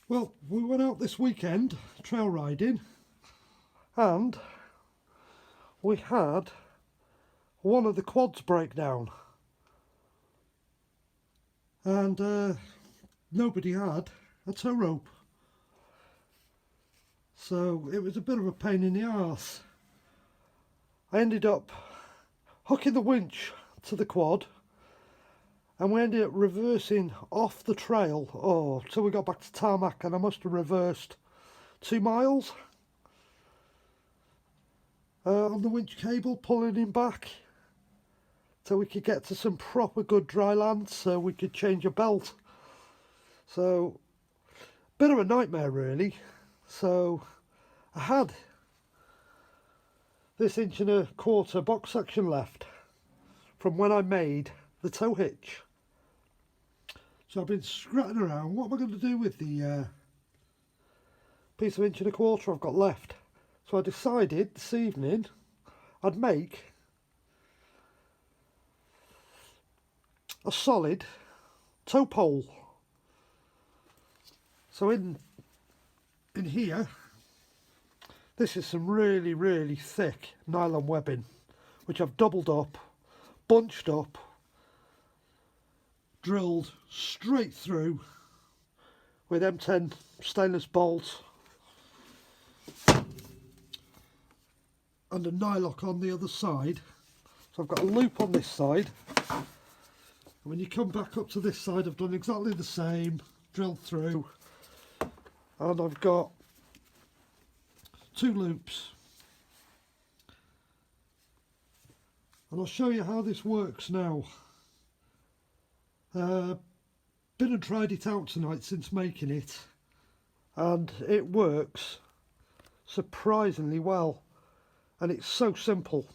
Well, we went out this weekend trail riding and we had one of the quads break down, and nobody had a tow rope, so it was a bit of a pain in the arse. I ended up hooking the winch to the quad and we ended up reversing off the trail till we got back to tarmac, and I must have reversed 2 miles on the winch cable, pulling him back so we could get to some proper good dry land so we could change a belt. So bit of a nightmare really. So I had this 1.25 inch box section left from when I made the tow hitch. So I've been scratching around, what am I going to do with the piece of 1.25 inch I've got left? So I decided this evening I'd make a solid tow pole. So in here, this is some really thick nylon webbing which I've doubled up, bunched up, drilled straight through with M10 stainless bolts and a nylock on the other side. So I've got a loop on this side, and when you come back up to this side I've done exactly the same, drilled through, and I've got 2 loops, and I'll show you how this works now. Been and tried it out tonight since making it, and it works surprisingly well, and it's so simple.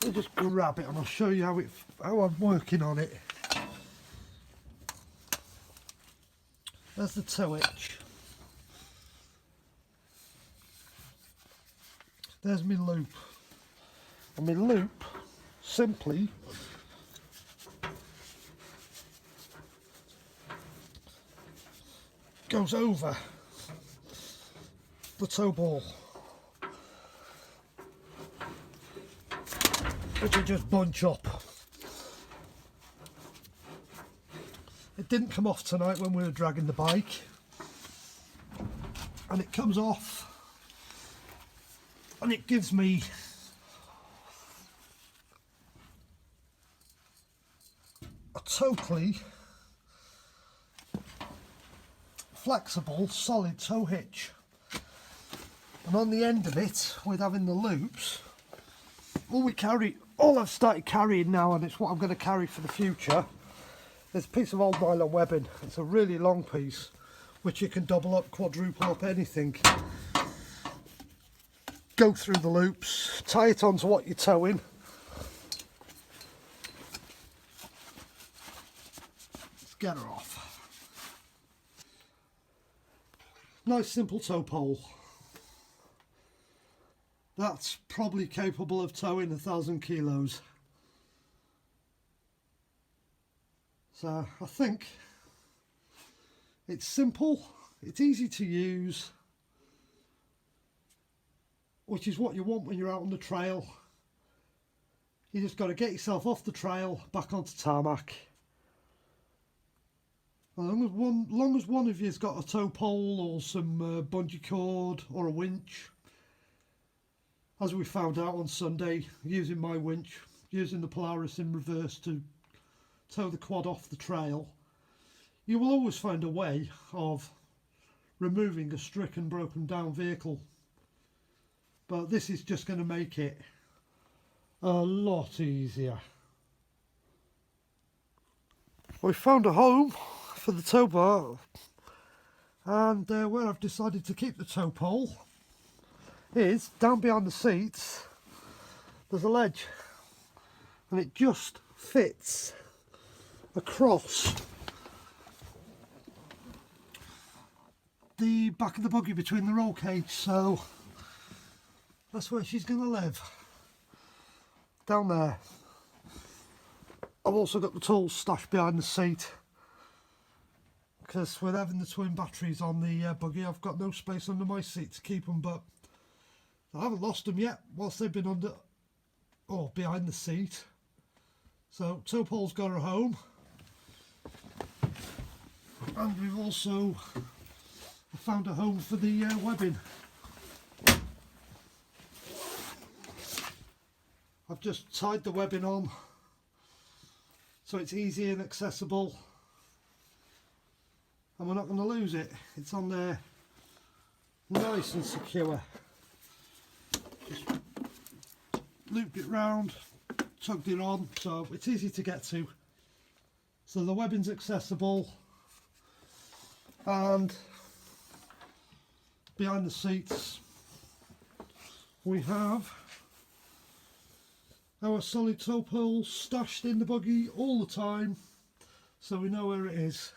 I'll just grab it and I'll show you how I'm working on it. There's the tow hitch. There's my loop, and my loop simply goes over the tow ball, which I just bunch up. It didn't come off tonight when we were dragging the bike, and it comes off and it gives me a totally flexible solid tow hitch. And on the end of it, with having the loops, all I've started carrying now, and it's what I'm going to carry for the future, is a piece of old nylon webbing. It's a really long piece which you can double up, quadruple up, anything. Go through the loops, tie it onto what you're towing, let's get her off. Nice simple tow pole. That's probably capable of towing 1,000 kilos. So I think it's simple, it's easy to use, which is what you want when you're out on the trail. You just got to get yourself off the trail, back onto tarmac. As long as one of you's got a tow pole or some bungee cord or a winch, as we found out on Sunday, using my winch, using the Polaris in reverse to tow the quad off the trail, you will always find a way of removing a stricken, broken down vehicle. But this is just going to make it a lot easier. We found a home for the tow bar, and where I've decided to keep the tow pole is down behind the seats. There's a ledge, and it just fits across the back of the buggy between the roll cage, so that's where she's going to live, down there. I've also got the tools stashed behind the seat because with having the twin batteries on the buggy, I've got no space under my seat to keep them, but I haven't lost them yet whilst they've been under or behind the seat. So tow pole's got her home, and we've also found a home for the webbing. I've just tied the webbing on so it's easy and accessible, and we're not going to lose it. It's on there nice and secure. Just looped it round, tugged it on, so it's easy to get to. So the webbing's accessible, and behind the seats we have our solid tow pole stashed in the buggy all the time, so we know where it is.